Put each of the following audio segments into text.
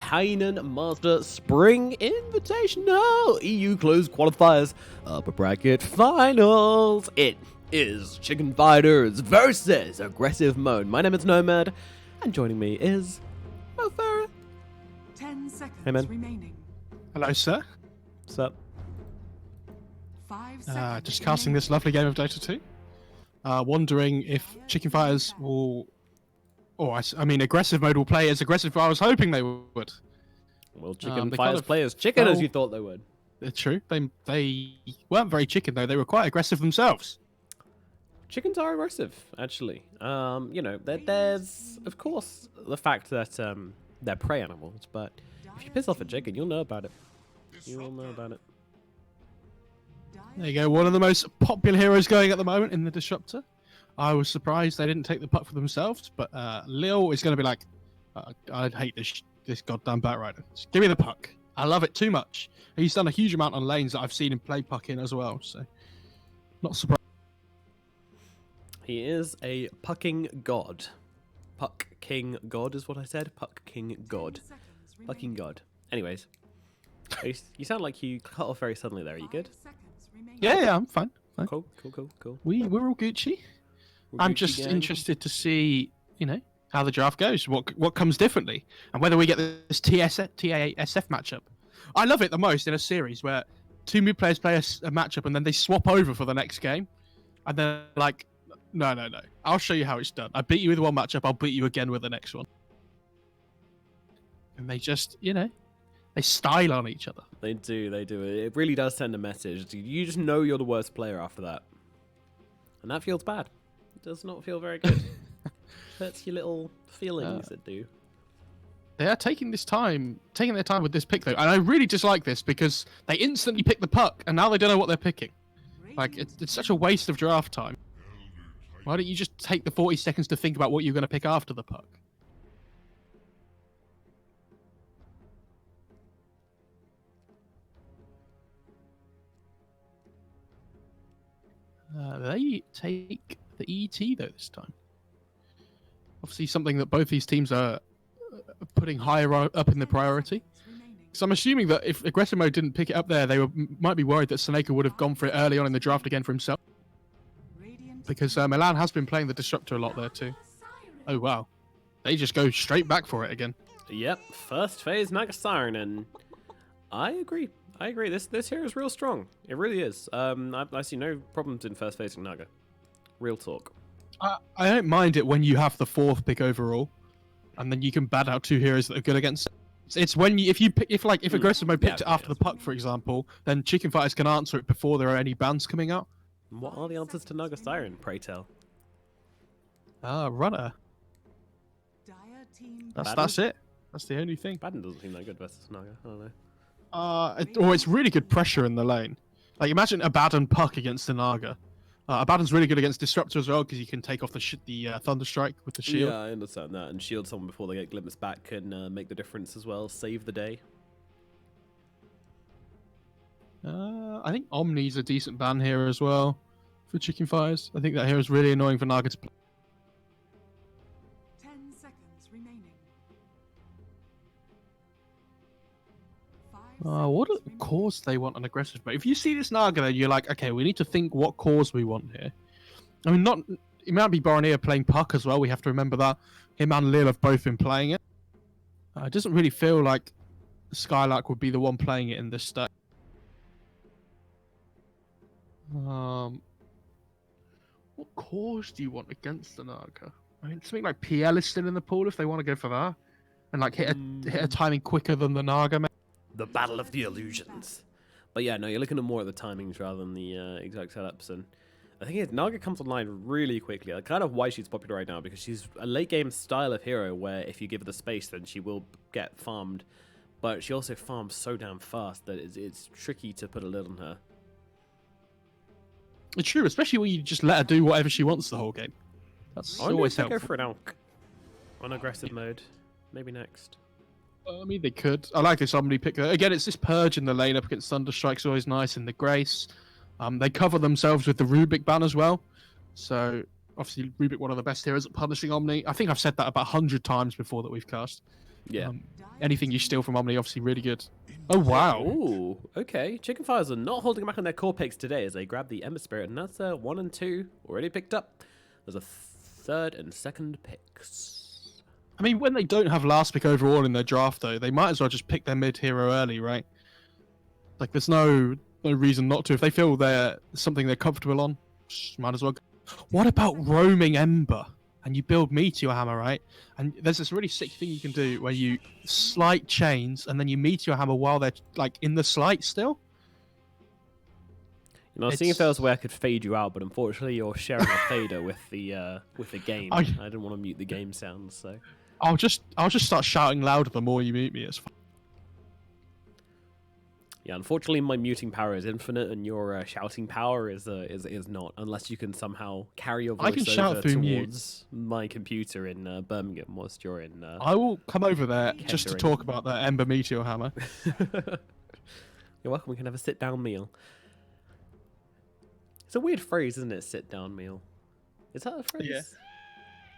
Hainan Master Spring Invitational EU Closed Qualifiers Upper Bracket Finals. It is Chicken Fighters versus Aggressive Mode. My name is Nomad, and joining me is Mo Farah. 10 seconds Hey, man. remaining. Hello, sir. What's up? 5 seconds. Just casting this lovely game of Dota 2. Wondering if Chicken Fighters will, I mean, Aggressive Mode will play as aggressive as I was hoping they would. Well, Chicken they Fighters kind of play as chicken as fell- you thought they would. It's true. They weren't very chicken though. They were quite aggressive themselves. Chickens are aggressive, actually. You know, there's, of course, the fact that they're prey animals, but if you piss off a chicken, you'll know about it. You will know about it. There you go. One of the most popular heroes going at the moment in the Disruptor. I was surprised they didn't take the puck for themselves, but Lil is going to be like, I hate this goddamn bat rider. Just give me the puck. I love it too much. He's done a huge amount on lanes that I've seen him play puck in as well, so not surprised. He is a pucking god. Puck king god is what I said. Puck king god. Fucking god. Anyways, you sound like you cut off very suddenly there. Are you good? Yeah, I'm fine. Cool. We're all Gucci. I'm just interested to see, how the draft goes, what comes differently, and whether we get this TASF matchup. I love it the most in a series where two mid players play a matchup and then they swap over for the next game, and then like, no, I'll show you how it's done. I beat you with one matchup, I'll beat you again with the next one. And they just, they style on each other. They do. It really does send a message. You just know you're the worst player after that, and that feels bad. It does not feel very good. Hurts your little feelings. It do. They are taking their time with this pick though, and I really dislike this because they instantly pick the puck, and now they don't know what they're picking. Like it's such a waste of draft time. Why don't you just take the 40 seconds to think about what you're going to pick after the puck? They take the ET though this time. Obviously something that both these teams are putting higher up in the priority. So I'm assuming that if Aggressive Mode didn't pick it up there, they might be worried that Seneca would have gone for it early on in the draft again for himself. Because Milan has been playing the Disruptor a lot there too. Oh wow. They just go straight back for it again. Yep, first phase Naga Siren, and I agree. This hero is real strong. It really is. I see no problems in first phasing Naga. Real talk. I don't mind it when you have the 4th pick overall, and then you can bat out two heroes that are good against it. It's when if Aggressive Mode picked it after the puck, for example, then Chicken Fighters can answer it before there are any bans coming out. What are the answers to Naga Siren, pray tell? Runner. That's it. That's the only thing. Baden doesn't seem that good versus Naga. I don't know. It's really good pressure in the lane. Like imagine Abaddon puck against the Naga. Abaddon's really good against Disruptor as well because you can take off the Thunderstrike with the shield. Yeah, I understand that. And shield someone before they get glimpse back can make the difference as well. Save the day. I think Omni's a decent ban here as well for Chicken Fires. I think that hero is really annoying for Naga to play. 10 seconds remaining. What cause they want an aggressive mode? If you see this Naga, then you're like, okay, we need to think what cause we want here. I mean, it might be Boromir playing puck as well. We have to remember that him and Lil have both been playing it. It doesn't really feel like Skylark would be the one playing it in this state. What cause do you want against the Naga? I mean, something like PL is still in the pool if they want to go for that, and like hit a timing quicker than the Naga. The Battle of the Illusions. But yeah, no, you're looking at more at the timings rather than the exact setups. And the thing is, Naga comes online really quickly. Like, kind of why she's popular right now, because she's a late game style of hero where if you give her the space, then she will get farmed. But she also farms so damn fast that it's tricky to put a lid on her. It's true, especially when you just let her do whatever she wants the whole game. That's always helpful. Go for an Alk on aggressive mode. Maybe next. I mean, they could. I like this Omni pick. Again, it's this Purge in the lane up against Thunderstrike's always nice, and the Grace. They cover themselves with the Rubik ban as well. So, obviously, Rubik, one of the best heroes at punishing Omni. I think I've said that about 100 times before that we've cast. Yeah. Anything you steal from Omni, obviously really good. Oh, wow. Ooh, okay. Chicken Fires are not holding back on their core picks today as they grab the Ember Spirit, and that's 1 and 2 already picked up. There's a third and second picks. I mean, when they don't have last pick overall in their draft, though, they might as well just pick their mid hero early, right? Like, there's no reason not to. If they feel they're something they're comfortable on, might as well. What about roaming Ember? And you build Meteor Hammer, right? And there's this really sick thing you can do where you slight chains and then you Meteor Hammer while they're like in the slight still. You know, seeing if there was a way I could fade you out, but unfortunately you're sharing a fader with the game. I didn't want to mute the game sounds, so I'll just start shouting louder the more you mute me. It's fine. Yeah, unfortunately, my muting power is infinite, and your shouting power is not, unless you can somehow carry your voice over towards my computer in Birmingham whilst you're in. I will come over there just to talk about that Ember Meteor Hammer. You're welcome. We can have a sit-down meal. It's a weird phrase, isn't it? Sit-down meal. Is that a phrase?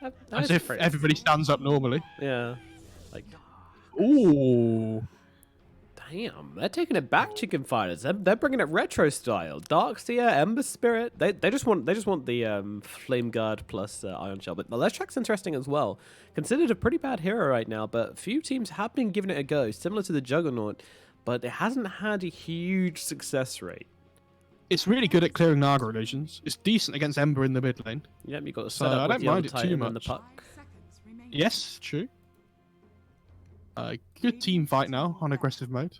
Yeah. As if everybody stands up normally. Yeah. Like. Ooh. Damn, they're taking it back, Chicken Fighters. They're bringing it retro style. Darkseer, Ember Spirit. They just want the Flame Guard plus Ion Shell. But the Leshrack's interesting as well. Considered a pretty bad hero right now, but few teams have been giving it a go, similar to the Juggernaut, but it hasn't had a huge success rate. It's really good at clearing Naga illusions. It's decent against Ember in the mid lane. Yep, you got the setup with the other Titan and the puck. Yes, true. Good team fight now on aggressive mode.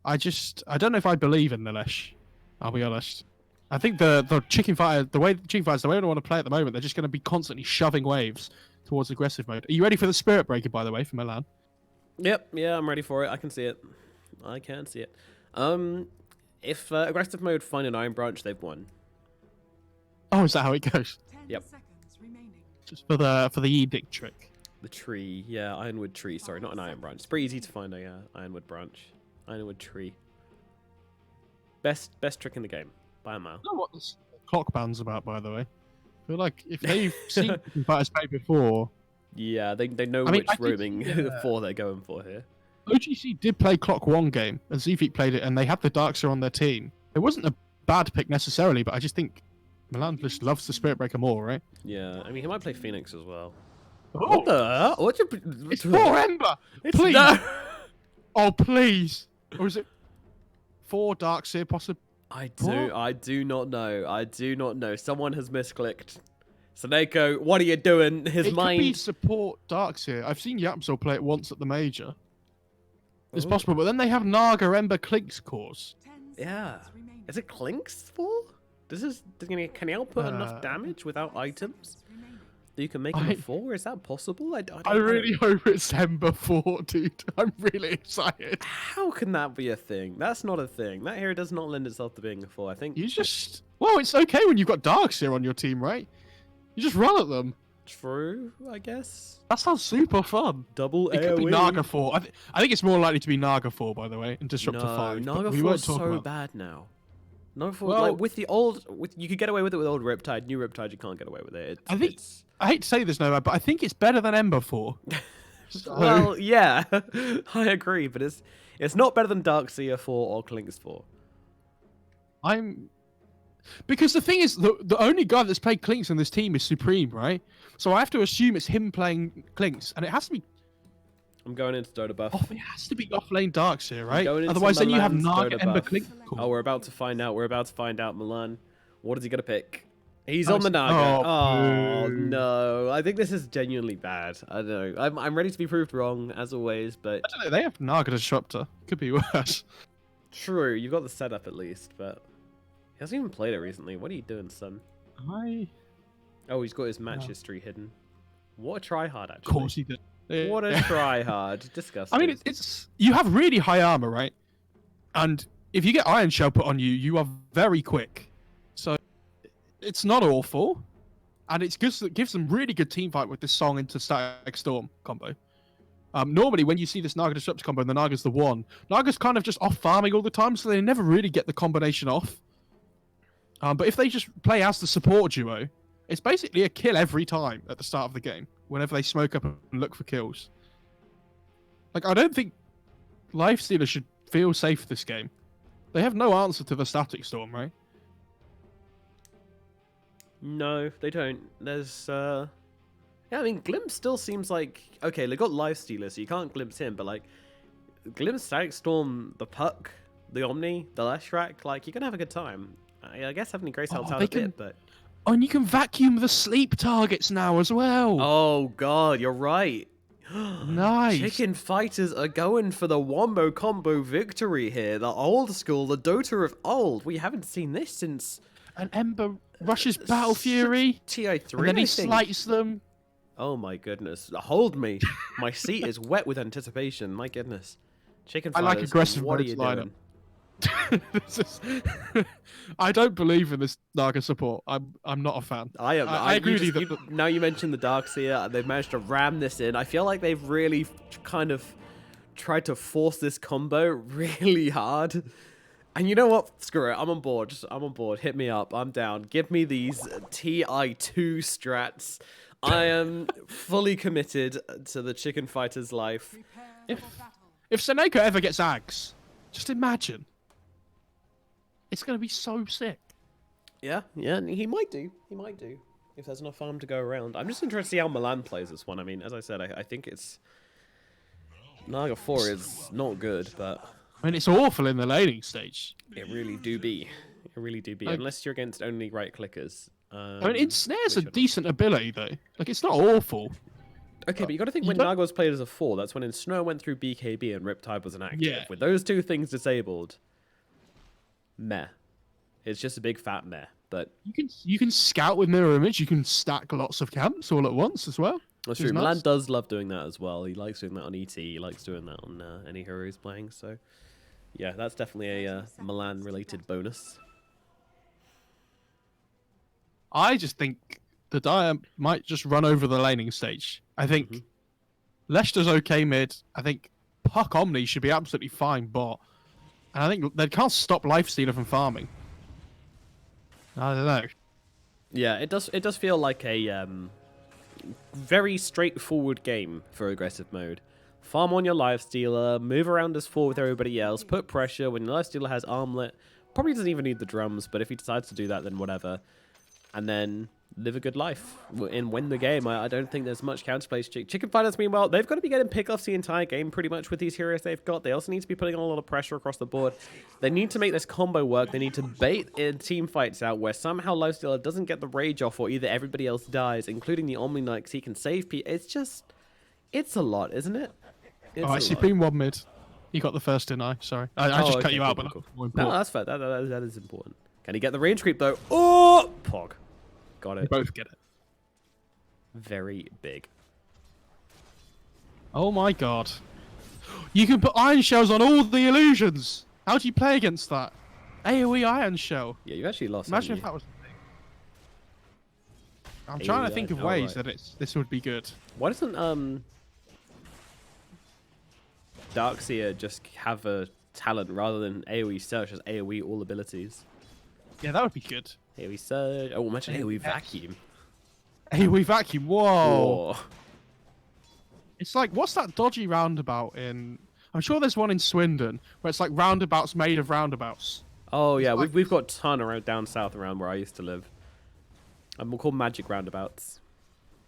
I don't know if I believe in the Lesh. I'll be honest. I think the Chicken Fighter, the way they want to play at the moment, they're just going to be constantly shoving waves towards aggressive mode. Are you ready for the Spirit Breaker, by the way, from Milan? Yep, yeah, I'm ready for it. I can see it. If aggressive mode find an Iron Branch, they've won. Oh, is that how it goes? Yep. Just for the Edict trick. The tree, yeah, Ironwood tree. Sorry, not an Iron Branch. It's pretty easy to find a Ironwood branch. Ironwood tree. Best trick in the game, by a mile. I don't know what this clock band's about, by the way. I feel like if they've seen Fighters play before... Yeah, they know which roaming four they're going for here. OGC did play Clock 1 game, and Zfeet played it, and they had the Darkseer on their team. It wasn't a bad pick necessarily, but I just think Milan just loves the Spirit Breaker more, right? Yeah, I mean, he might play Phoenix as well. Oh. What the? What's your... It's 4 Ember! Please! No. Oh, please! Or is it 4 Darkseer possible? I do not know. I do not know. Someone has misclicked. Saneko, what are you doing? His mind... It could be support Darkseer. I've seen Yapso play it once at the Major. It's possible, but then they have Naga Ember Clinks cores. Yeah. Is it Clinks for? Can he output enough damage without items? You can make him a 4? Is that possible? I really hope it's Ember 4, dude. I'm really excited. How can that be a thing? That's not a thing. That hero does not lend itself to being a 4. I think you just... Well, it's okay when you've got Darkseer on your team, right? You just run at them. True, I guess. That sounds super fun. Double It could be Naga 4. I think it's more likely to be Naga 4, by the way, and Disruptor 5. Naga 4 is so bad now. Naga 4, well, like, with the old... you could get away with it with old Riptide. New Riptide, you can't get away with it. I hate to say this, Noah, but I think it's better than Ember 4. Well, yeah. I agree, but it's not better than Darkseer 4 or Clinks 4. Because the thing is, the only guy that's played Clinks in this team is Supreme, right? So I have to assume it's him playing Clinks, and it has to be... I'm going into Dota buff. Oh, it has to be off-lane Darkseer, right? Otherwise, then you have Naga Ember Clink. Cool. Oh, we're about to find out. Milan. What is he going to pick? He's on the Naga. Oh, no. I think this is genuinely bad. I don't know. I'm ready to be proved wrong, as always, but... I don't know. They have Naga Disruptor. Could be worse. True. You've got the setup, at least, but... He hasn't even played it recently. What are you doing, son? Oh, he's got his match history hidden. What a tryhard, actually. Of course he did. What a tryhard. Disgusting. I mean, you have really high armor, right? And if you get Iron Shell put on you, you are very quick. So it's not awful. And it gives them really good team fight with this Song into Static Storm combo. Normally, when you see this Naga Disruptor combo and the Naga's the one, Naga's kind of just off farming all the time, so they never really get the combination off. But if they just play as the support duo, it's basically a kill every time at the start of the game, whenever they smoke up and look for kills. Like, I don't think Lifestealer should feel safe this game. They have no answer to the Static Storm, right? No, they don't. There's, yeah, I mean, Glimpse still seems like... Okay, they got Lifestealer, so you can't glimpse him, but, like, Glimpse, Static Storm, the Puck, the Omni, the Leshrac, like, you're gonna have a good time. I guess Heavenly Grace helps out a bit, but... Oh, and you can vacuum the sleep targets now as well. Oh, God, you're right. Nice. Chicken Fighters are going for the Wombo Combo victory here. The old school, the Dota of old. We haven't seen this since... And Ember rushes Battle Fury. TI3, and then he I think. slices them. Oh my goodness. Hold me. My seat is wet with anticipation. My goodness. Chicken I Fighters, like aggressive what are modes you lineup. doing? I don't believe in this Naga support. I'm not a fan. I agree with you. Now you mentioned the Darkseer, they've managed to ram this in. I feel like they've really kind of tried to force this combo really hard. And you know what? Screw it. I'm on board. I'm on board. Hit me up. I'm down. Give me these TI2 strats. I am fully committed to the Chicken Fighter's life. If Seneko ever gets Ags, just imagine. It's going to be so sick. Yeah, he might do. He might do. If there's enough farm to go around. I'm just interested to see how Milan plays this one. I mean, as I said, I think it's... Naga 4 is not good, but... I mean, it's awful in the laning stage. It really do be. It really do be. Like, unless you're against only right clickers. I mean, Ensnare's a decent ability, though. Like, it's not awful. Okay, but you got to think when Naga was played as a 4, that's when Ensnare went through BKB and Riptide was an active. Yeah. With those two things disabled, meh. It's just a big fat meh. But You can scout with mirror image. You can stack lots of camps all at once as well. that's true. Milan does love doing that as well. He likes doing that on ET. He likes doing that on any hero he's playing. So, yeah, that's definitely a Milan-related bonus. I just think the Dire might just run over the laning stage. I think Leicester's okay mid. I think Puck Omni should be absolutely fine bot. And I think they can't stop Lifestealer from farming. I don't know. Yeah, it does feel like a very straightforward game for aggressive mode. Farm on your Lifestealer, move around as 4 with everybody else, put pressure. When your Lifestealer has armlet, probably doesn't even need the drums, but if he decides to do that, then whatever. And then live a good life and win the game. I don't think there's much counterplay. Chicken Fighters, meanwhile, they've got to be getting pickoffs the entire game pretty much with these heroes they've got. They also need to be putting on a lot of pressure across the board. They need to make this combo work. They need to bait in team fights out where somehow Lifestealer doesn't get the rage off or either everybody else dies, including the Omni Knight, because he can save people. It's a lot, isn't it? Alright, Supreme 1 mid. You got the first deny, sorry. I just cut you out, but cool. more important. No, that's fair. That is important. Can he get the range creep, though? Oh! Pog. Got it. We both get it. Very big. Oh my god. You can put iron shells on all the illusions! How do you play against that? AoE iron shell. Yeah, you actually lost. Imagine if that was... I'm trying to think of ways that this would be good. Why doesn't Darkseer just have a talent rather than AoE search as AoE all abilities? Yeah, that would be good. AoE surge. Oh, imagine AoE vacuum. AoE vacuum. Whoa. Whoa. It's like, what's that dodgy roundabout in... I'm sure there's one in Swindon where it's like roundabouts made of roundabouts. Oh yeah, like... we've got a ton around down south around where I used to live. And we'll call magic roundabouts.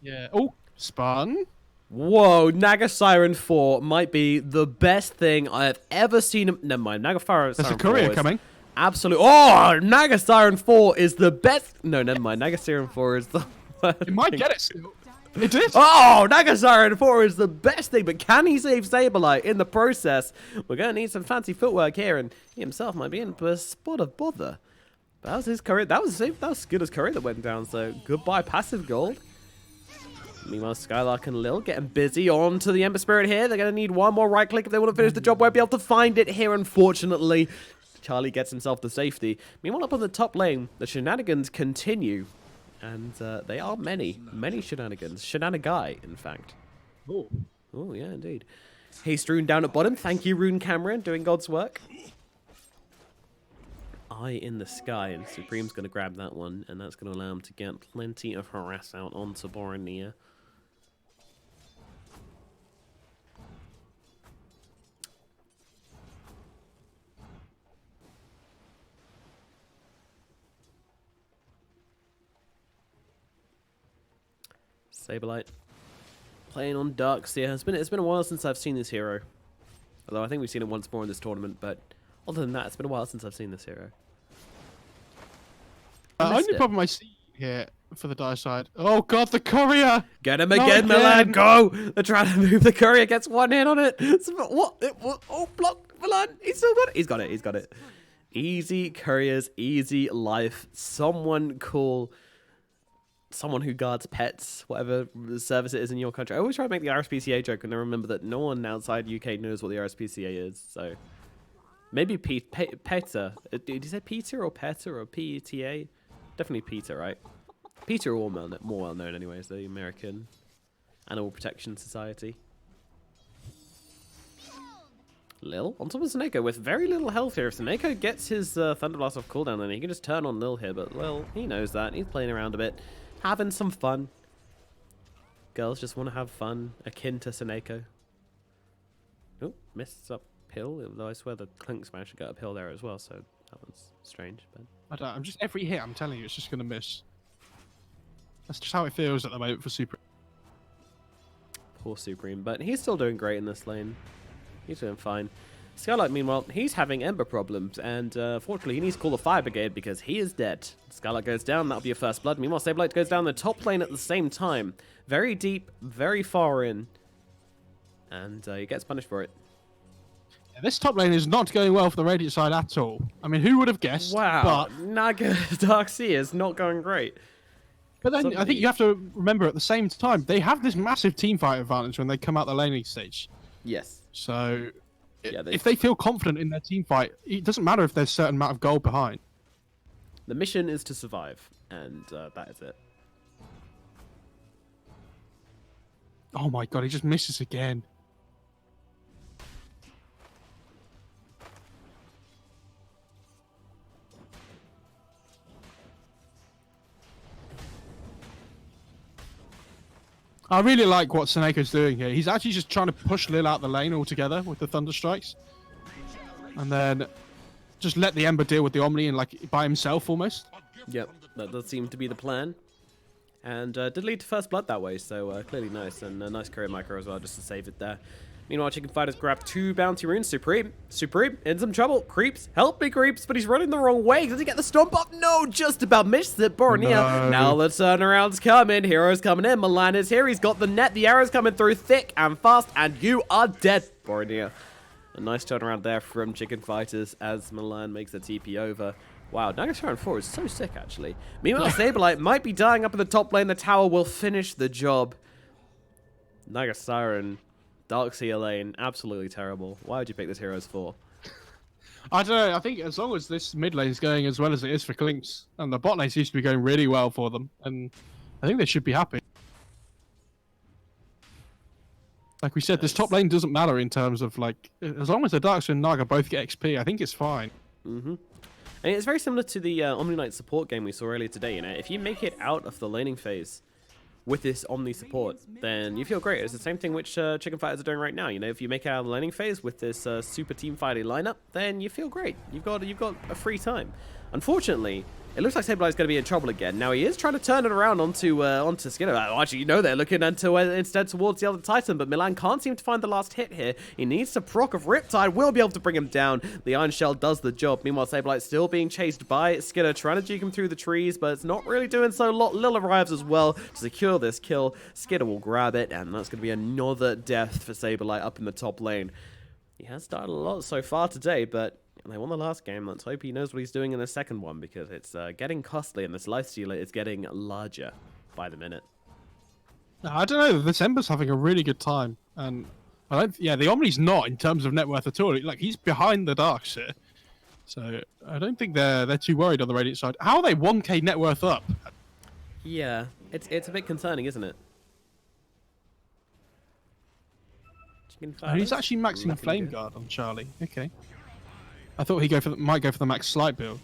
Yeah. Oh, spun. Whoa, Naga Siren 4 might be the best thing I have ever seen. Never mind, Naga Siren 4. There's a courier coming. Absolute. Oh, Naga Siren 4 is the best. No, never mind. Naga Siren 4 is the worst. It might get it still. It did. Oh, Naga Siren 4 is the best thing, but can he save Saberlight in the process? We're going to need some fancy footwork here, and he himself might be in for a spot of bother. But that was his career. That was as good as career that went down, so goodbye passive gold. Meanwhile, Skylark and Lil getting busy on to the Ember Spirit here. They're going to need one more right click if they want to finish the job. Won't be able to find it here, unfortunately. Charlie gets himself to safety. Meanwhile, up on the top lane, the shenanigans continue. And they are many shenanigans. Shenanigai, in fact. Oh. Oh, yeah, indeed. Haste Rune down at bottom. Thank you, Rune Cameron, doing God's work. Eye in the sky, and Supreme's going to grab that one, and that's going to allow him to get plenty of harass out onto Boromir. Saberlight playing on Darkseer. It's been a while since I've seen this hero. Although I think we've seen it once more in this tournament, but other than that, it's been a while since I've seen this hero. Only problem I see here for the Dire side. Oh god, the courier! Get him again, Milan! Go! They're trying to move. The courier gets one hit on it. What? Oh, block Milan! He's still got it. He's got it. He's got it. Easy couriers, easy life. Someone cool. Someone who guards pets, whatever service it is in your country. I always try to make the RSPCA joke, and I remember that no one outside UK knows what the RSPCA is. So maybe PETA. Did you say Peter or PETA or PETA? Definitely Peter, right? Peter are more well known anyways, the American Animal Protection Society. Lil on top of Seneko with very little health here. If Seneko gets his Thunderblast off cooldown, then he can just turn on Lil here, but Lil, he knows that. He's playing around a bit, having some fun. Girls just want to have fun, akin to Seneko. Oh, missed uphill, though I swear the Clinks managed to get uphill there as well, so that was strange. But I'm just every hit, I'm telling you, it's just going to miss. That's just how it feels at the moment for Super. Poor Supreme, but he's still doing great in this lane. He's doing fine. Skylight, meanwhile, he's having Ember problems, and fortunately, he needs to call the Fire Brigade because he is dead. Skylight goes down, that'll be a first blood. Meanwhile, Saberlight goes down the top lane at the same time. Very deep, very far in, and he gets punished for it. Yeah, this top lane is not going well for the Radiant side at all. I mean, who would have guessed? Wow, but Naga Darkseer is not going great. But then I think you have to remember at the same time, they have this massive teamfight advantage when they come out the laning stage. Yes. So Yeah, if they feel confident in their team fight, it doesn't matter if there's a certain amount of gold behind. The mission is to survive, and that is it. Oh my god, he just misses again. I really like what Seneca's doing here. He's actually just trying to push Lil out the lane altogether with the Thunder Strikes. And then just let the Ember deal with the Omni and like by himself almost. Yep, that does seem to be the plan. And did lead to first blood that way, so clearly nice. And a nice career micro as well, just to save it there. Meanwhile, Chicken Fighters grab 2 bounty runes. Supreme in some trouble. Creeps, help me, Creeps, but he's running the wrong way. Does he get the stomp up? No, just about missed it. Borneo. No. Now the turnaround's coming. Hero's coming in. Milan is here. He's got the net. The arrow's coming through thick and fast, and you are dead, Borneo. A nice turnaround there from Chicken Fighters as Milan makes the TP over. Wow, Naga Siren 4 is so sick, actually. Meanwhile, Saberlight might be dying up in the top lane. The tower will finish the job. Naga Siren, Darkseer lane, absolutely terrible. Why would you pick this Heroes 4? I don't know. I think as long as this mid lane is going as well as it is for Clinks, and the bot lane seems to be going really well for them, and I think they should be happy. Like we said, this top lane doesn't matter in terms of like, as long as the Darkseer and Naga both get XP, I think it's fine. Mm-hmm. And it's very similar to the Omni Knight support game we saw earlier today. You know, if you make it out of the laning phase with this Omni support, then you feel great. It's the same thing which Chicken Fighters are doing right now. You know, if you make it out of the laning phase with this super team fighting lineup, then you feel great. You've got a free time. Unfortunately, it looks like Saberlight's going to be in trouble again. Now, he is trying to turn it around onto Skinner. Actually, you know, they're looking instead towards the other Titan, but Milan can't seem to find the last hit here. He needs to proc of Riptide. Will be able to bring him down. The Iron Shell does the job. Meanwhile, Saberlight still being chased by Skinner, trying to juke him through the trees, but it's not really doing so. Lil arrives as well to secure this kill. Skinner will grab it, and that's going to be another death for Saberlight up in the top lane. He has started a lot so far today, but they won the last game. Let's hope he knows what he's doing in the second one, because it's getting costly and this lifestealer is getting larger by the minute. I don't know. This Ember's having a really good time, and the Omni's not in terms of net worth at all. Like he's behind the Darkseer, so I don't think they're too worried on the Radiant side. How are they 1k net worth up? Yeah, it's a bit concerning, isn't it? Oh, he's actually maxing Flame Guard on Charlie. Okay. I thought he might go for the max slight build.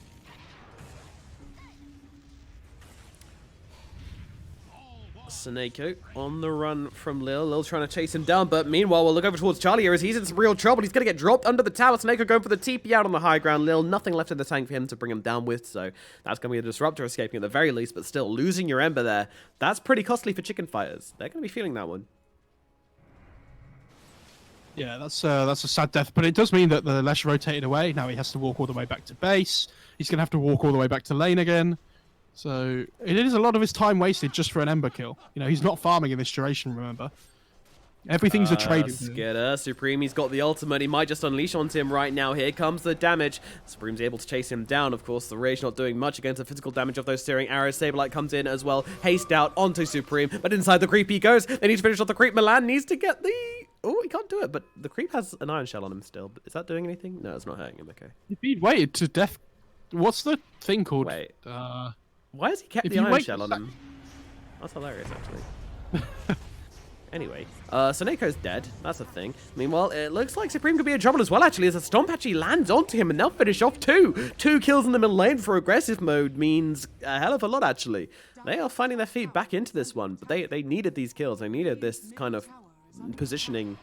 Snakeo on the run from Lil. Lil's trying to chase him down, but meanwhile, we'll look over towards Charlie here as he's in some real trouble. He's going to get dropped under the tower. Snakeo going for the TP out on the high ground. Lil, nothing left in the tank for him to bring him down with, so that's going to be a disruptor escaping at the very least, but still, losing your Ember there, that's pretty costly for chicken fighters. They're going to be feeling that one. Yeah, that's a sad death, but it does mean that the Lesh rotated away. Now he has to walk all the way back to base. He's going to have to walk all the way back to lane again. So it is a lot of his time wasted just for an Ember kill. You know, he's not farming in this duration, remember. Everything's a trade. Skitter, Supreme, he's got the ultimate. He might just unleash onto him right now. Here comes the damage. Supreme's able to chase him down. Of course, the Rage not doing much against the physical damage of those steering arrows. Saberlight comes in as well. Haste out onto Supreme, but inside the creep he goes. They need to finish off the creep. Milan needs to get the... Oh, he can't do it, but the creep has an iron shell on him still. Is that doing anything? No, it's not hurting him, okay. If he'd waited to death... What's the thing called? Wait. Why has he kept the iron shell on him? That's hilarious, actually. Anyway, Soneko's dead. That's a thing. Meanwhile, it looks like Supreme could be in trouble as well, actually, as a Stomp actually lands onto him, and they'll finish off two. 2 kills in the middle lane for aggressive mode means a hell of a lot, actually. They are finding their feet back into this one, but they needed these kills. They needed this kind of positioning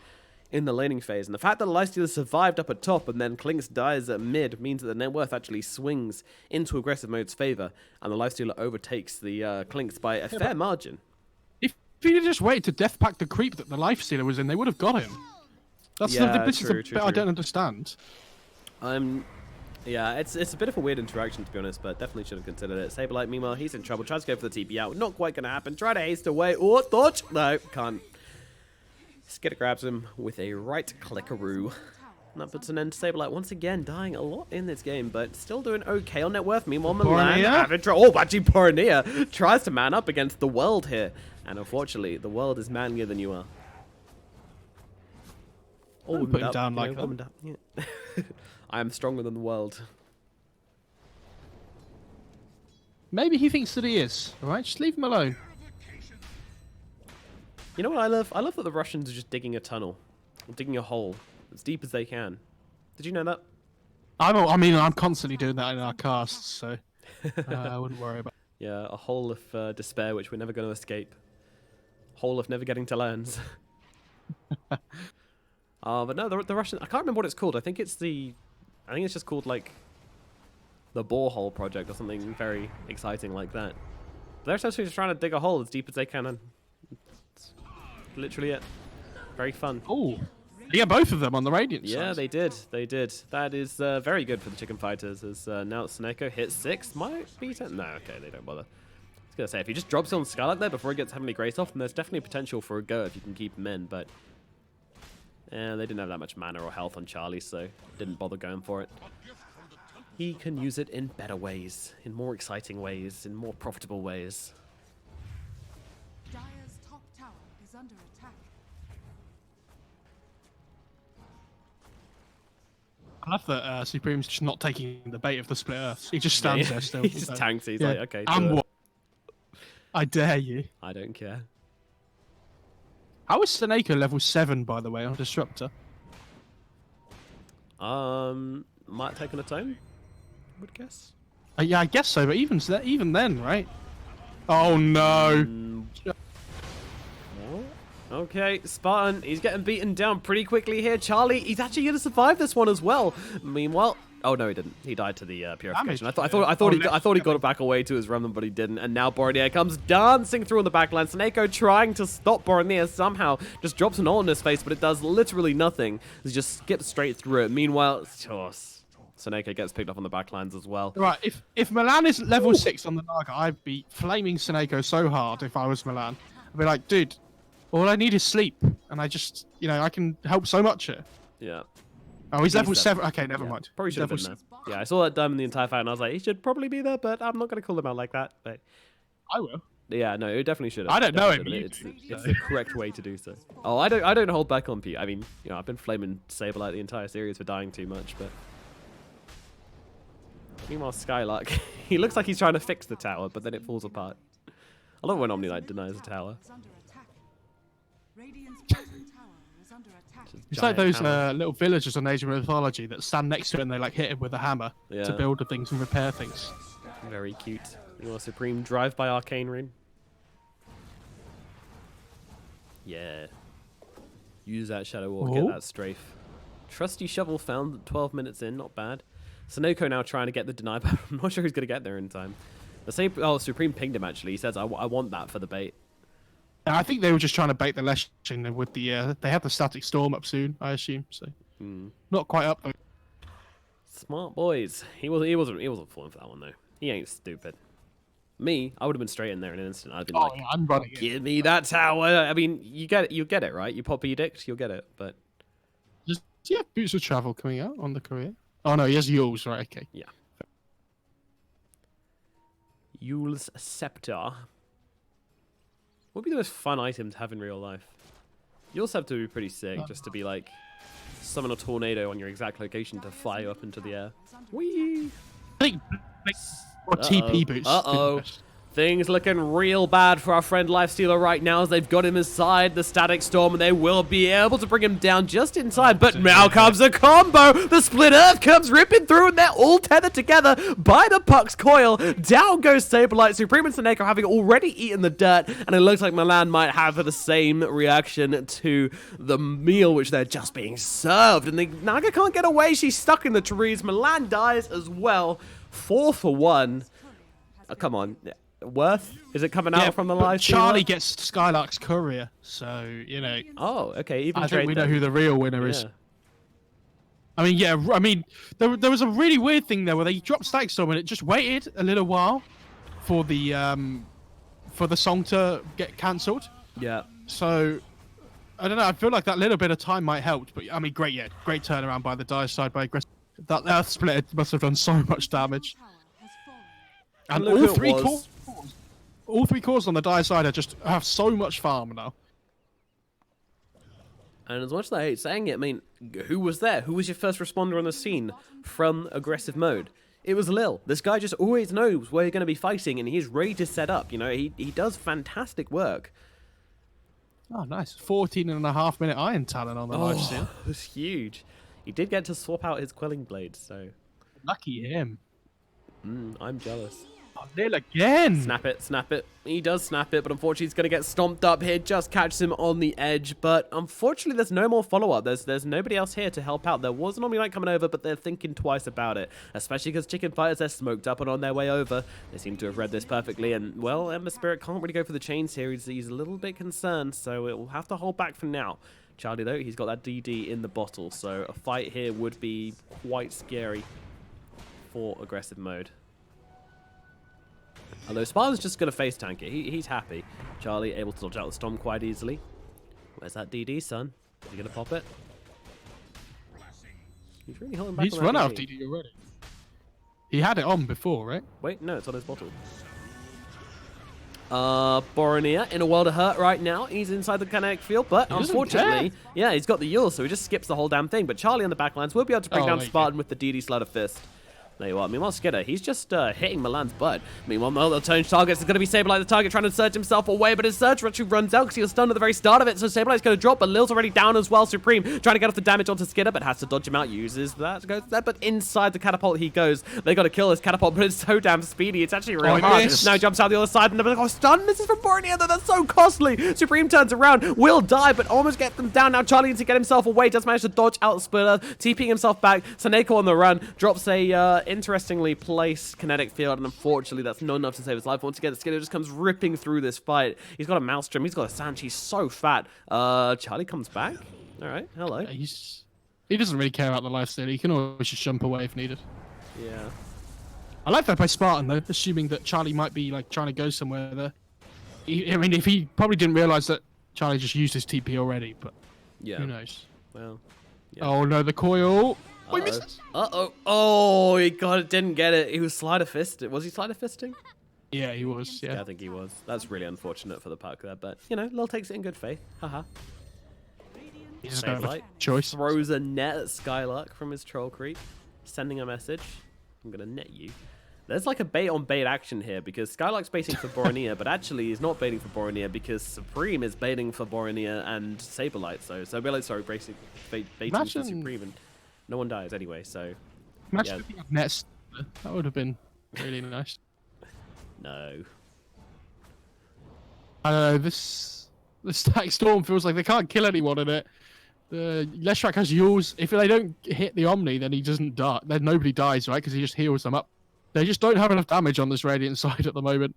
in the laning phase. And the fact that the Lifestealer survived up at top and then Klinks dies at mid means that the net worth actually swings into aggressive mode's favor, and the Lifestealer overtakes the Klinks by a fair margin. If he'd just waited to death pack the creep that the Lifestealer was in, they would have got him. That's this is the bit I don't understand. Yeah, it's a bit of a weird interaction, to be honest, but definitely should have considered it. Saberlight, meanwhile, he's in trouble. Tries to go for the TP out. Not quite going to happen. Try to haste away. Oh, dodge. No, can't. Skitter grabs him with a right clickaroo. And that puts an end to Saberlight once again, dying a lot in this game, but still doing okay on net worth. Meanwhile, Milan, actually, Bornea tries to man up against the world here. And unfortunately, the world is manlier than you are. Oh, put him down like that. Yeah. I am stronger than the world. Maybe he thinks that he is. All right, just leave him alone. You know what I love? I love that the Russians are just digging a tunnel, digging a hole as deep as they can. Did you know that? I'm constantly doing that in our casts, so I wouldn't worry about it. Yeah, a hole of despair which we're never going to escape. Hole of never getting to lands. But no, the Russian... I can't remember what it's called. I think it's just called, like, the Borehole Project or something very exciting like that. But they're essentially just trying to dig a hole as deep as they can, and it's literally it. Very fun. Oh, yeah, both of them on the Radiant side. Yeah, they did. They did. That is very good for the chicken fighters, as now Sneko hits 6. Might beat it? No, okay, they don't bother. I was going to say, if he just drops it on Skylark there before he gets heavily graced off, then there's definitely potential for a go if you can keep him in, but... they didn't have that much mana or health on Charlie, so didn't bother going for it. He can use it in better ways, in more exciting ways, in more profitable ways. Dire's top tower is under attack. I love that Supreme's just not taking the bait of the split earths. He just stands there still. He just tanks. He's like, okay. And what? I dare you. I don't care. How is Sneko level 7, by the way, on Disruptor? Might take on a tome, I would guess. Yeah, I guess so, but even then, right? Oh, no. Okay, Spartan, he's getting beaten down pretty quickly here. Charlie, he's actually going to survive this one as well. Meanwhile... Oh no, he didn't. He died to the purification. I thought he got it back away to his remnant, but he didn't. And now Bornea comes dancing through on the backline. Sneko trying to stop Bornea somehow, just drops an ult in his face, but it does literally nothing. He just skips straight through it. Meanwhile, Sneko gets picked up on the backlines as well. Right, if Milan isn't level 6 on the Naga, I'd be flaming Sneko so hard if I was Milan. I'd be like, dude, all I need is sleep, and I just, I can help so much here. Yeah. Oh, he's level 7. Okay, never mind. Probably should have been there. Yeah, I saw that diamond the entire fight, and I was like, he should probably be there, but I'm not going to call him out like that. But I will. Yeah, no, it definitely should have. I don't know him. It's the correct way to do so. Oh, I don't hold back on Pete. I mean, I've been flaming Saberlight the entire series for dying too much, but... Meanwhile, Skylark, he looks like he's trying to fix the tower, but then it falls apart. I love when Omnilight denies a tower. Radiant's bottom tower is under attack. It's like those little villagers on Asian mythology that stand next to it and they like hit him with a hammer to build the things and repair things. Very cute. Supreme drive by Arcane Rune. Yeah. Use that Shadow Walk, Oh. get that strafe. Trusty Shovel found 12 minutes in, not bad. Sonoko now trying to get the deny, but I'm not sure who's going to get there in time. The same. Oh, Supreme pinged him actually. He says, I want that for the bait. I think they were just trying to bait the Leshing with the. They have the static storm up soon, I assume. So not quite up though. Smart boys. He wasn't falling for that one though. He ain't stupid. Me, I would have been straight in there in an instant. I'd been like, Yeah, I'm running it. give me that tower. I mean, you get it, right? You pop your dict, you'll get it. But Does he have Boots of Travel coming out on the career? Oh no, he has Yules, right? Okay. yeah. Yule's Scepter. What would be the most fun item to have in real life? Yule's Scepter would be pretty sick, just to be like, summon a tornado on your exact location to fly you up into the air. Whee! I think or TP boots. Uh-oh. Things looking real bad for our friend Lifestealer right now as they've got him inside the Static Storm and they will be able to bring him down just in time. But now comes a combo. The Split Earth comes ripping through and they're all tethered together by the Puck's coil. Down goes Saberlight. Supreme and Seneko having already eaten the dirt and it looks like Milan might have the same reaction to the meal which they're just being served. And the Naga can't get away. She's stuck in the trees. Milan dies as well. 4 for 1. Oh, come on. Worth? Is it coming out from the live? Charlie gets Skylark's courier, so you know. Oh, okay. Even I think we know who the real winner is. Yeah. I mean, there was a really weird thing there where they dropped Static Storm and it just waited a little while for the song to get cancelled. Yeah. So I don't know. I feel like that little bit of time might help, but I mean, great turnaround by the Dire side by aggressive. That Earth Split must have done so much damage. Tower has fallen. And Look all who three it was. all three cores on the Dire side are just have so much farm now. And as much as I hate saying it, I mean, who was there? Who was your first responder on the scene from aggressive mode? It was Lil. This guy just always knows where you're going to be fighting, and he's ready to set up. You know, he does fantastic work. Oh, nice. 14.5-minute Iron Talon on the live stream. It was huge. He did get to swap out his quelling blade, so Lucky him. I'm jealous. Oh, Lil again. Snap it, snap it. He does snap it, but unfortunately he's going to get stomped up here. Just catches him on the edge, but unfortunately there's no more follow-up. There's nobody else here to help out. There was an Omni-Light coming over, but they're thinking twice about it, especially because Chicken Fighters, they're smoked up and on their way over. They seem to have read this perfectly, and, well, Ember Spirit can't really go for the chains here. He's a little bit concerned, so it will have to hold back for now. Charlie, though, he's got that DD in the bottle, so a fight here would be quite scary for aggressive mode. Although Spartan's just going to face tank it. He's happy. Charlie able to dodge out the storm quite easily. Where's that DD, son? Is he going to pop it? He's really holding back. He's run out of DD already. He had it on before, right? Wait, no, it's on his bottle. Boromir in a world of hurt right now. He's inside the kinetic field, but unfortunately, yeah, he's got the Yule, so he just skips the whole damn thing. But Charlie on the backlines will be able to bring down Spartan with the DD Slider Fist. There you are. Meanwhile, Skidder, he's just hitting Milan's butt. Meanwhile, the Tone targets is going to be Saberlight the target, trying to search himself away, but his search actually runs out because he was stunned at the very start of it, so Saberlight's going to drop, but Lil's already down as well. Supreme trying to get off the damage onto Skidder, but has to dodge him out, uses that, goes there, but inside the catapult he goes. They got to kill this catapult, but it's so damn speedy, it's actually real hard. Now he jumps out the other side, and they're like, oh, stun, this is from Boromir, though, that's so costly. Supreme turns around, will die, but almost get them down. Now Charlie needs to get himself away, does manage to dodge out the Splitter, TPing himself back. Seneko on the run, drops a, interestingly placed kinetic field, and unfortunately that's not enough to save his life. Once again, the Skidder just comes ripping through this fight. He's got a Maelstrom, he's got a Sand, he's so fat. Charlie comes back. Alright, hello. Yeah, he doesn't really care about the lifesteal. He can always just jump away if needed. Yeah. I like that by Spartan, though, assuming that Charlie might be like trying to go somewhere there. I mean, if he probably didn't realize that Charlie just used his TP already, but Yeah. who knows? Well. Yeah. Oh no, the coil. Uh-oh. We missed it. Uh-oh. Oh, he didn't get it. He was slider fisted. Was he slider fisting? Yeah, he was. Yeah, Yeah. I think he was. That's really unfortunate for the puck there, but, you know, Lil takes it in good faith. Haha. He doesn't have a Saberlight choice. throws a net at Skylark from his troll creep, sending a message. I'm going to net you. There's like a bait on bait action here because Skylark's baiting for Boromir, but actually he's not baiting for Boromir because Supreme is baiting for Boromir and Saberlight. So Saberlight, sorry, baiting for Supreme, and no one dies anyway. So Imagine if he had nets. That would have been really nice. no. I don't know. This The Static Storm feels like they can't kill anyone in it. Leshrac has Yules. If they don't hit the Omni, then he doesn't die. Then nobody dies, right? Because he just heals them up. They just don't have enough damage on this Radiant side at the moment.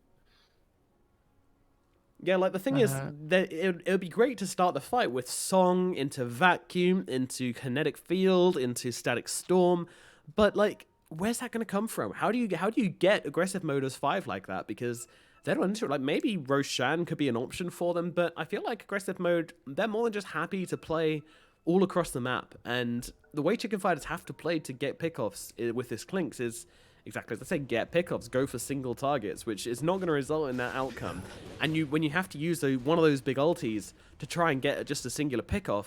Yeah, like the thing is, that it would be great to start the fight with Song into Vacuum, into Kinetic Field, into Static Storm, but like, where's that going to come from? How do you get aggressive mode as 5 like that? Because they don't enter it. Like maybe Roshan could be an option for them, but I feel like aggressive mode, they're more than just happy to play all across the map, and the way chicken fighters have to play to get pickoffs with this Clinks is exactly as I say, get pickoffs, go for single targets, which is not going to result in that outcome. And when you have to use one of those big ultis to try and get just a singular pickoff,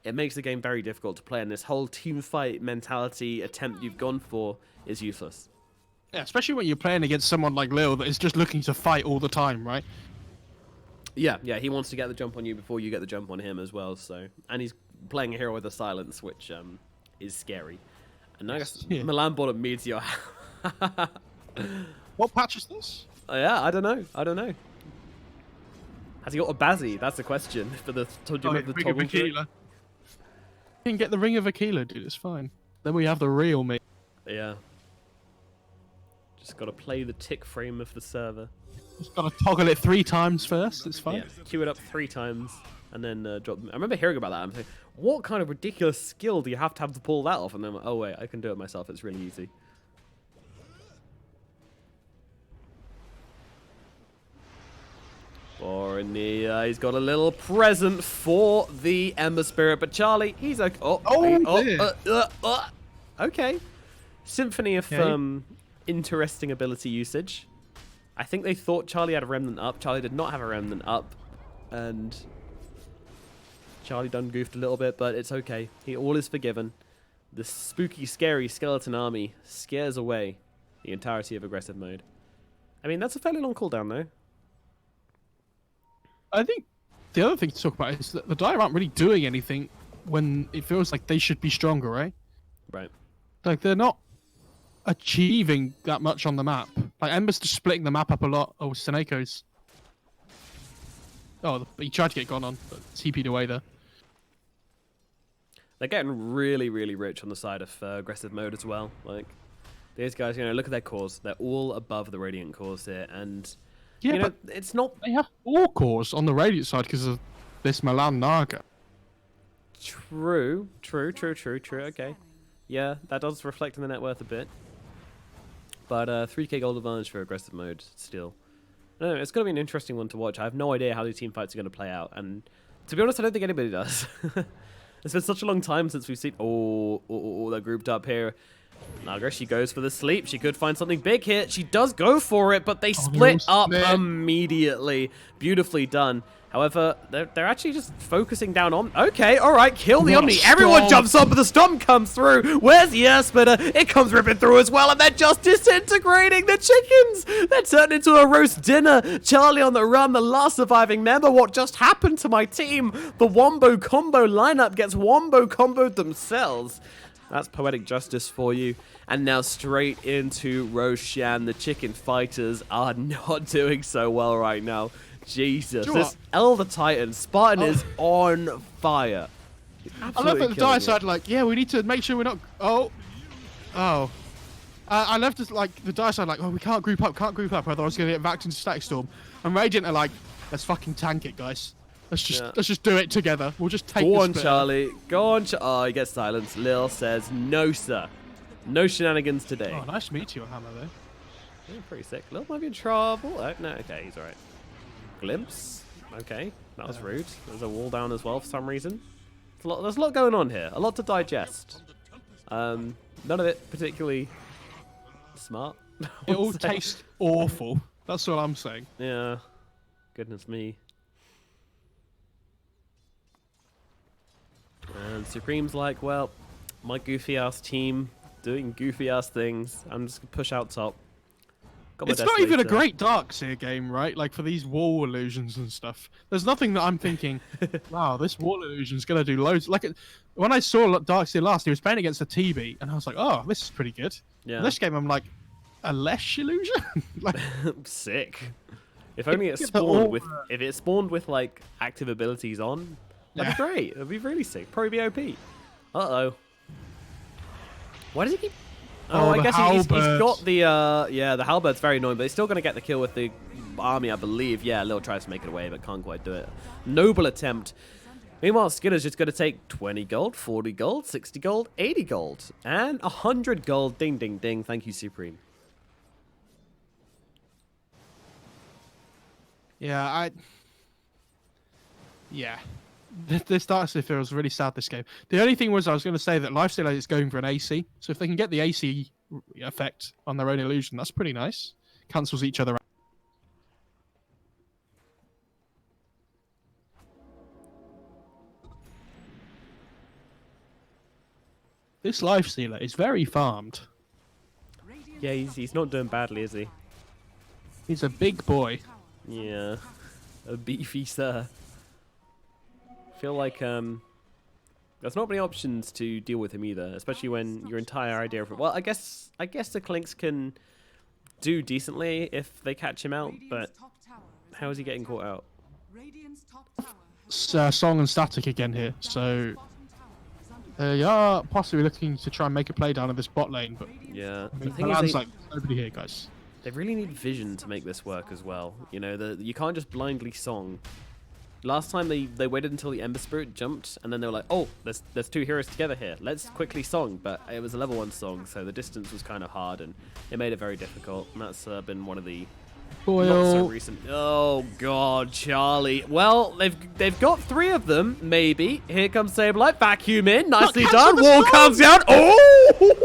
it makes the game very difficult to play, and this whole team fight mentality attempt you've gone for is useless. Yeah, especially when you're playing against someone like Lil that is just looking to fight all the time, right? Yeah, he wants to get the jump on you before you get the jump on him as well. So, and he's playing a hero with a silence, which is scary. And I guess Milan bought a Meteor. What patch is this? Yeah, I don't know. Has he got a Bazzi? That's the question for the Ring of Aquila. You can get the Ring of Aquila, dude. It's fine. Then we have the real me. Yeah. Just got to play the tick frame of the server. Just got to toggle it 3 times first. It's fine. Yeah, queue it up 3 times and then drop. I remember hearing about that. I'm thinking, what kind of ridiculous skill do you have to pull that off? And then I'm like, oh wait, I can do it myself. It's really easy. Bornea, he's got a little present for the Ember Spirit, but Charlie, he's like, okay. Symphony of interesting ability usage. I think they thought Charlie had a Remnant up. Charlie did not have a Remnant up, and Charlie done goofed a little bit, but it's okay. All is forgiven. The spooky, scary skeleton army scares away the entirety of aggressive mode. I mean, that's a fairly long cooldown, though. I think the other thing to talk about is that the Dire aren't really doing anything when it feels like they should be stronger, right? Right. Like, they're not achieving that much on the map. Like, Ember's just splitting the map up a lot. Oh, Seneco's. Oh, he tried to get gone on, but TP'd away there. They're getting really, really rich on the side of aggressive mode as well. Like, these guys, look at their cores. They're all above the Radiant cores here, and... Yeah, but it's not... They have 4 cores on the Radiant side because of this Milan Naga. True. Okay. Yeah, that does reflect in the net worth a bit. But 3k gold advantage for aggressive mode still. I don't know, it's going to be an interesting one to watch. I have no idea how these team fights are going to play out. And to be honest, I don't think anybody does. It's been such a long time since we've seen... Oh, they're grouped up here. Naga, she goes for the sleep. She could find something big here. She does go for it, but they split up immediately. Beautifully done. However, they're actually just focusing down on... Okay, all right, kill the Omni. Everyone jumps up, but the storm comes through. Where's the Earth Splitter? It comes ripping through as well, and they're just disintegrating the chickens. They're turned into a roast dinner. Charlie on the run, the last surviving member. What just happened to my team? The Wombo Combo lineup gets Wombo Comboed themselves. That's poetic justice for you. And now straight into Roshan. The chicken fighters are not doing so well right now. Jesus. This Elder Titan, Spartan is on fire. I love that the Dire side like, yeah, we need to make sure we're not... I love to, like, the Dire side like, oh, we can't group up, otherwise we're going to get backed into Static Storm. And Radiant are like, let's fucking tank it, guys. Let's just do it together. We'll just take this. Go on, Charlie. Go on, Oh, he gets silenced. Lil says, no, sir. No shenanigans today. Oh, nice Meteor Hammer, though. Yeah, pretty sick. Lil might be in trouble. Oh, no, okay, he's all right. Glimpse. Okay, that was rude. There's a wall down as well for some reason. There's a lot going on here. A lot to digest. None of it particularly smart. It all tastes awful. That's what I'm saying. Yeah. Goodness me. And Supreme's like, well, my goofy-ass team doing goofy-ass things. I'm just going to push out top. It's not even a great Darkseer game, right? Like, for these wall illusions and stuff. There's nothing that I'm thinking, wow, this wall illusion's going to do loads. Like, when I saw Darkseer last, he was playing against a TB, and I was like, oh, this is pretty good. Yeah. In this game, I'm like, a Lesh illusion? Like, sick. If only it Yeah, spawned with, if it spawned with like active abilities on, that'd be Yeah. great. It'd be really sick. Probably be OP. Uh-oh. Why does he keep... Oh, Oh, I the guess he's got halberd. the, yeah, the halberd's very annoying, but he's still going to get the kill with the army, I believe. Yeah, Lil tries to make it away, but can't quite do it. Noble attempt. Meanwhile, Skinner's just going to take 20 gold, 40 gold, 60 gold, 80 gold, and 100 gold. Ding, ding, ding. Thank you, Supreme. Yeah, Yeah. This Darkseid feels really sad, this game. The only thing was I was going to say that Lifestealer is going for an AC, so if they can get the AC effect on their own illusion, that's pretty nice. Cancels each other out. This Lifestealer is very farmed. Yeah, he's not doing badly, is he? He's a big boy. Yeah. A beefy sir. Feel like there's not many options to deal with him either, especially when your entire idea of... Well, I guess the Clinks can do decently if they catch him out, but how is he getting caught out? Song and Static again here, so they are possibly looking to try and make a play down in this bot lane, but Yeah. I The mean, thing is, Milan's like, nobody here, guys. they really need vision to make this work as well. You know, you can't just blindly song. Last time they waited until the Ember Spirit jumped, and then they were like, oh, there's two heroes together here. Let's quickly song. But it was a level 1 song, so the distance was kind of hard, and it made it very difficult. And that's been one of the not so Boyle. recent... Oh, God, Charlie. Well, they've got 3 of them, maybe. Here comes Saberlight. Vacuum in. Nicely cancel done. the Wall song! comes down. Oh!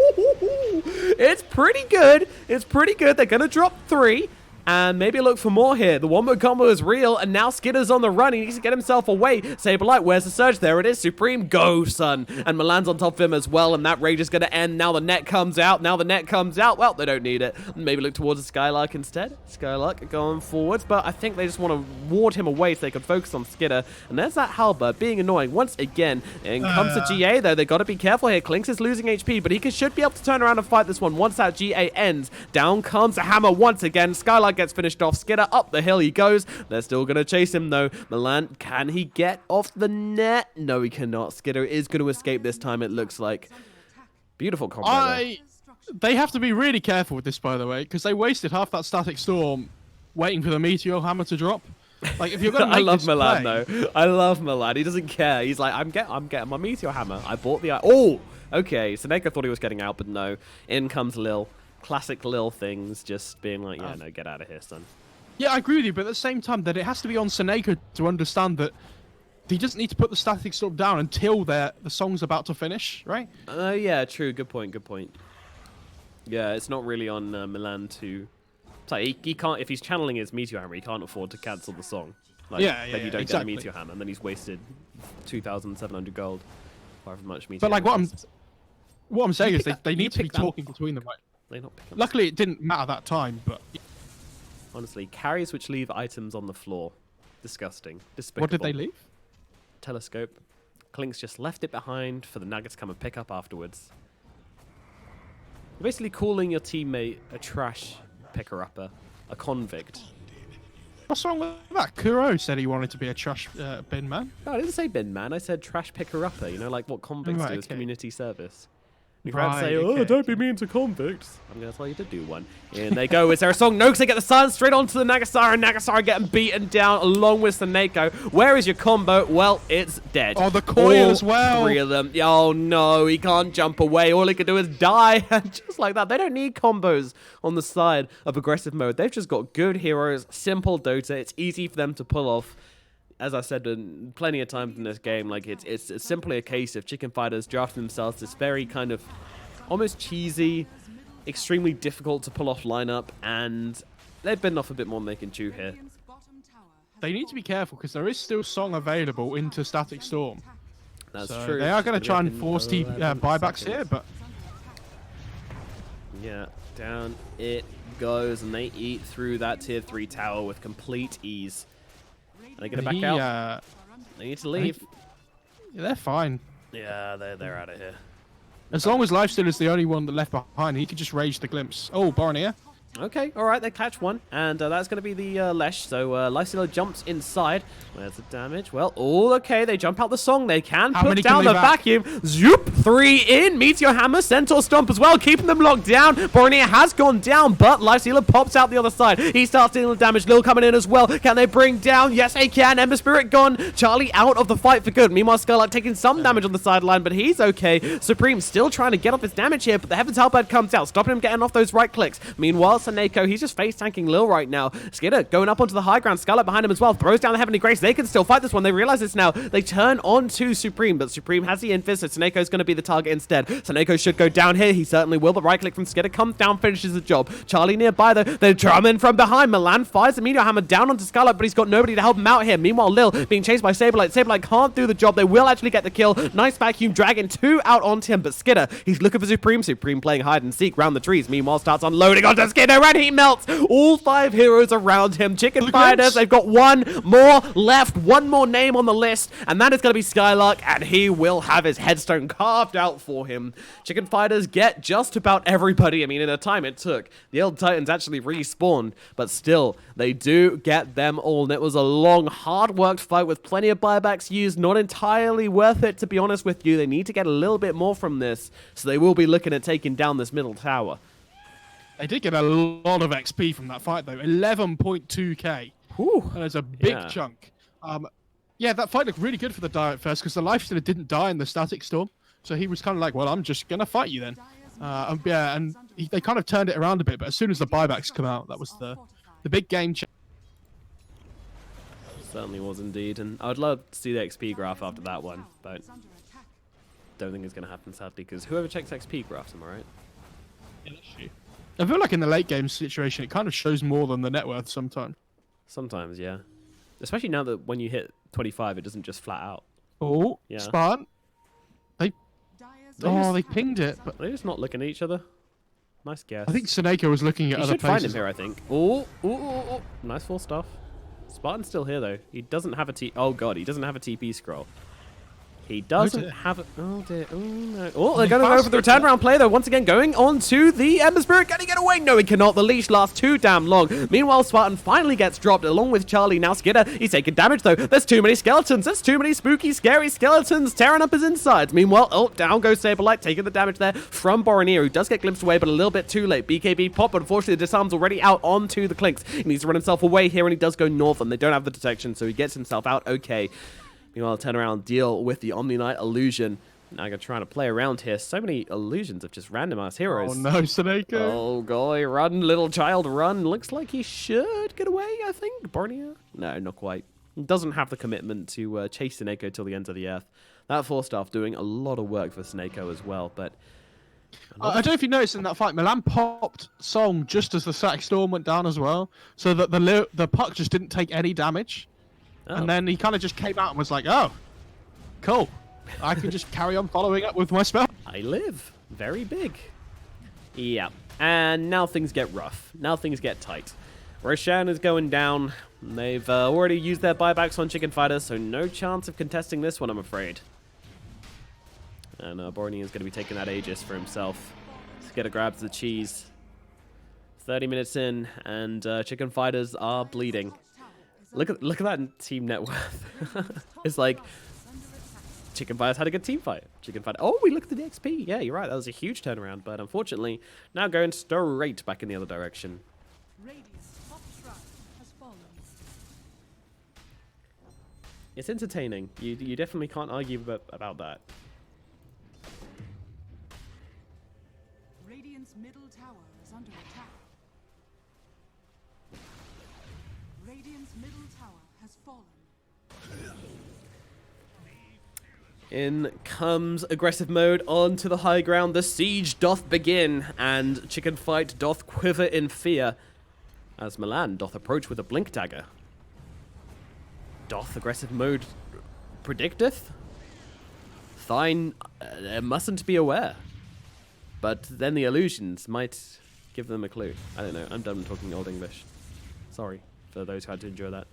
It's pretty good. It's pretty good. They're going to drop 3. And maybe look for more here. The one-more combo is real, and now Skitter's on the run. He needs to get himself away. Saberlight, where's the surge? There it is. Supreme, go, son. And Milan's on top of him as well, and that rage is going to end. Now the net comes out. Well, they don't need it. Maybe look towards the Skylark instead. Skylark going forwards, but I think they just want to ward him away so they can focus on Skitter. And there's that Halberd being annoying once again. In comes the GA, though. They've got to be careful here. Clinks is losing HP, but he should be able to turn around and fight this one once that GA ends. Down comes the hammer once again. Skylark gets finished off. Skitter up the hill he goes. They're still going to chase him though. Milan, can he get off the net? No, he cannot. Skitter is going to escape this time, it looks like. Beautiful combo there. They have to be really careful with this, by the way, because they wasted half that Static Storm waiting for the Meteor Hammer to drop. Like, if you're going to I love Milan though. I love Milan. He doesn't care. He's like, I'm getting my Meteor Hammer. I bought the... Oh! Okay, Seneca thought he was getting out, but no. In comes Lil. Classic Lil things, just being like, yeah, no, get out of here, son. Yeah, I agree with you, but at the same time, that it has to be on Seneca to understand that he doesn't need to put the Static Storm down until the song's about to finish, right? Yeah, true. Good point. Good point. Yeah, it's not really on Milan to... Like, he can't... If he's channeling his Meteor Hammer, he can't afford to cancel the song. Like, then you don't exactly. get the Meteor Hammer, and then he's wasted 2,700 gold. However much Meteor But like Hammer what I'm saying is pick they that- need to be pick that- talking between them, right? They not pick up. Luckily, it didn't matter that time, but Honestly, carries which leave items on the floor. Disgusting. Despicable. what did they leave? Telescope. Clinks just left it behind for the Nuggets to come and pick up afterwards. You're basically calling your teammate a trash picker-upper, a convict. What's wrong with that? Kuro said he wanted to be a trash bin man. No, I didn't say bin man. I said trash picker-upper. You know, like what convicts Right, do as okay. community service. You can't Right, say, oh, okay, don't be mean to convicts. I'm going to tell you to do one. In they go. Is there a song? No, because they get the silence straight onto the Nagasara. And Nagasara getting beaten down along with Seneko. Where is your combo? Well, it's dead. Oh, the coil All as well. 3 of them. Oh, no. He can't jump away. All he can do is die. And just like that. They don't need combos on the side of aggressive mode. They've just got good heroes. Simple Dota. It's easy for them to pull off. As I said plenty of times in this game, like it's simply a case of chicken fighters drafting themselves this very kind of almost cheesy, extremely difficult to pull off lineup, and they've bitten off a bit more than they can chew here. They need to be careful because there is still song available into Static Storm. That's So true. they are going to It's try gonna and be force in buybacks 11 here, but yeah, down it goes, and they eat through that tier 3 tower with complete ease. Are they going to back out? They need to leave. They're fine. Yeah, they're out of here. As long as Lifesteal is the only one that left behind, he could just rage the glimpse. Oh, Borneo. Okay, all right, they catch one, and that's going to be the Lesh. So Lifestealer jumps inside. Where's the damage? Well, all okay. They jump out the song. They can How put many down can the leave out? vacuum. Zoop, 3 in. Meteor Hammer, Centaur Stomp as well, keeping them locked down. Borneo has gone down, but Lifestealer pops out the other side. He starts dealing the damage. Lil coming in as well. Can they bring down? Yes, they can. Ember Spirit gone. Charlie out of the fight for good. Meanwhile, Scarlet taking some damage on the sideline, but he's okay. Supreme still trying to get off his damage here, but the Heaven's Halberd comes out, stopping him getting off those right clicks. Meanwhile, Saneko, he's just face tanking Lil right now. Skidder going up onto the high ground. Scarlet behind him as well. Throws down the Heavenly Grace. They can still fight this one. They realize this now. They turn on to Supreme, but Supreme has the Invis, so Saneko's going to be the target instead. Saneko should go down here. He certainly will, but right click from Skidder comes down, finishes the job. Charlie nearby though. They're drumming from behind. Milan fires the Meteor Hammer down onto Scarlet, but he's got nobody to help him out here. Meanwhile, Lil being chased by Saberlight. Saberlight can't do the job. They will actually get the kill. Nice vacuum dragging 2 out onto him, but Skidder, he's looking for Supreme. Supreme playing hide and seek round the trees. Meanwhile, starts unloading onto Skidder, and he melts. All 5 heroes around him. Chicken Fighters, they've got 1 more left. 1 more name on the list, and that is going to be Skylark, and he will have his headstone carved out for him. Chicken Fighters get just about everybody. I mean, in the time it took, the old Titans actually respawned, but still, they do get them all, and it was a long, hard-worked fight with plenty of buybacks used. Not entirely worth it, to be honest with you. They need to get a little bit more from this, so they will be looking at taking down this middle tower. They did get a lot of XP from that fight, though. 11.2k. Whew. And it's a big Yeah. chunk. Yeah, that fight looked really good for the Dire at first, because the Lifestealer didn't die in the Static Storm. So he was kind of like, well, I'm just going to fight you then. Yeah, and they kind of turned it around a bit, but as soon as the buybacks come out, that was the big game change. Certainly was indeed, and I'd love to see the XP graph after that one, but don't think it's going to happen, sadly, because whoever checks XP graphs, am I right? Yeah, that's true. I feel like in the late game situation, it kind of shows more than the net worth sometimes. Sometimes, yeah. Especially now that when you hit 25, it doesn't just flat out. Oh, Yeah. Spartan. They pinged it, but They're just not looking at each other. Nice guess. I think Saneko was looking at you other should find him places. here, I think. Oh, nice full stuff. Spartan's still here, though. He doesn't have a Oh, God, he doesn't have a TP scroll. He doesn't dear. have a... Oh, dear. Oh, no. Oh, they're going to go for the return round play, though. Once again, going on to the Ember Spirit. Can he get away? No, he cannot. The leash lasts too damn long. Meanwhile, Spartan finally gets dropped along with Charlie. Now Skidder, he's taking damage, though. There's too many skeletons. There's too many spooky, scary skeletons tearing up his insides. Meanwhile, oh, down goes Saberlight, taking the damage there from Boromir, who does get glimpsed away, but a little bit too late. BKB pop, but unfortunately, the disarm's already out onto the Clinks. He needs to run himself away here, and he does go north, and they don't have the detection, so he gets himself out okay. Meanwhile, turn around, deal with the Omni Knight illusion. Now I'm going to try to play around here. So many illusions of just randomized heroes. Oh no, Saneko. Oh, golly, run, little child, run. Looks like he should get away, I think. Borneo? No, not quite. Doesn't have the commitment to chase Saneko till the ends of the earth. That 4-staff doing a lot of work for Saneko as well, but... I don't know if you noticed in that fight, Milan popped Song just as the Static Storm went down as well, so that the puck just didn't take any damage. Oh. And then he kind of just came out and was like, oh, cool. I can just carry on following up with my spell. I live. Very big. Yeah. And now things get rough. Now things get tight. Roshan is going down. They've already used their buybacks on Chicken Fighter, so no chance of contesting this one, I'm afraid. And Borneo is going to be taking that Aegis for himself. Skidder grabs the cheese. 30 minutes in, and Chicken Fighters are bleeding. Look at that team net worth. It's like Chicken Fighters had a good team fight. Chicken Fighter. Oh, we looked at the XP. Yeah, you're right. That was a huge turnaround, but unfortunately, now going straight back in the other direction. Radiant's top shrine has fallen. It's entertaining. You definitely can't argue about that. Radiant's middle tower is under attack. Radiant's middle tower has fallen. In comes aggressive mode onto the high ground. The siege doth begin, and Chicken Fight doth quiver in fear as Milan doth approach with a blink dagger. Doth aggressive mode predicteth? Thine mustn't be aware. But then the illusions might give them a clue. I don't know. I'm done talking Old English. Sorry for those who had to endure that.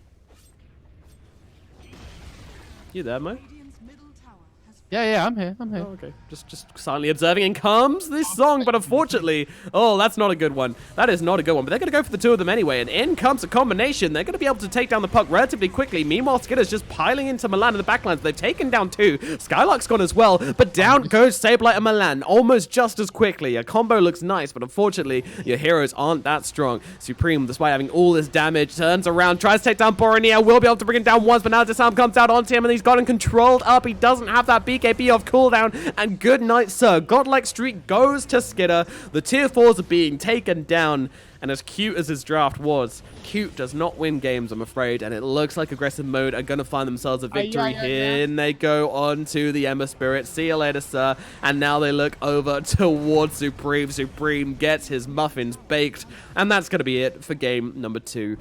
You there, Mo? Radiant's middle tower has Yeah, I'm here. I'm here. Oh, okay. Just silently observing, and comes this song, but unfortunately, oh, that's not a good one. That is not a good one, but they're going to go for the two of them anyway, and in comes a combination. They're going to be able to take down the puck relatively quickly. Meanwhile, Skitter's just piling into Milan in the backlines. They've taken down 2. Skylark's gone as well, but down goes Sableye and Milan almost just as quickly. A combo looks nice, but unfortunately, your heroes aren't that strong. Supreme, despite having all this damage, turns around, tries to take down Boronia, will be able to bring him down once, but now Disarm comes out onto him, and he's got him controlled up. He doesn't have that BKB off cooldown, and good night, sir. Godlike streak goes to Skitter. The tier 4s are being taken down, and as cute as his draft was, cute does not win games, I'm afraid, and it looks like aggressive mode are going to find themselves a victory here, and they go on to the Emma Spirit. See you later, sir. And now they look over towards Supreme. Supreme gets his muffins baked, and that's going to be it for game number 2.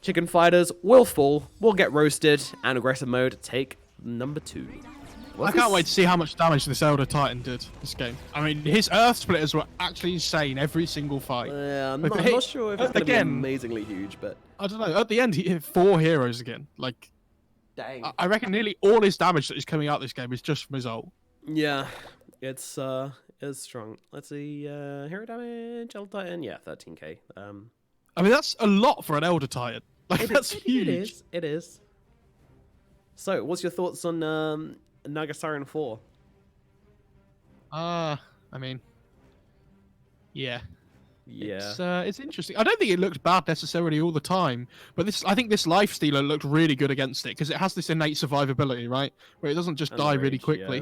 Chicken fighters will fall, will get roasted, and aggressive mode take number 2. I can't wait to see how much damage this Elder Titan did this game. I mean, his Earth Splitters were actually insane every single fight. Yeah, I'm not sure if it's going to be amazingly huge, but... I don't know. At the end, he hit 4 heroes again. Like, dang. I reckon nearly all his damage that is coming out this game is just from his ult. Yeah, it's strong. Let's see, hero damage, Elder Titan, yeah, 13k. I mean, that's a lot for an Elder Titan. Like, that's huge. It is. So, what's your thoughts on Nagasarian 4? I mean, yeah. Yeah. It's interesting. I don't think it looked bad necessarily all the time, but I think this Life Stealer looked really good against it because it has this innate survivability, right? Where it doesn't just die really quickly.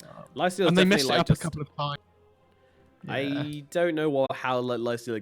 Yeah. Life Stealer and they definitely messed it up a couple of times. Yeah. I don't know how Life Stealer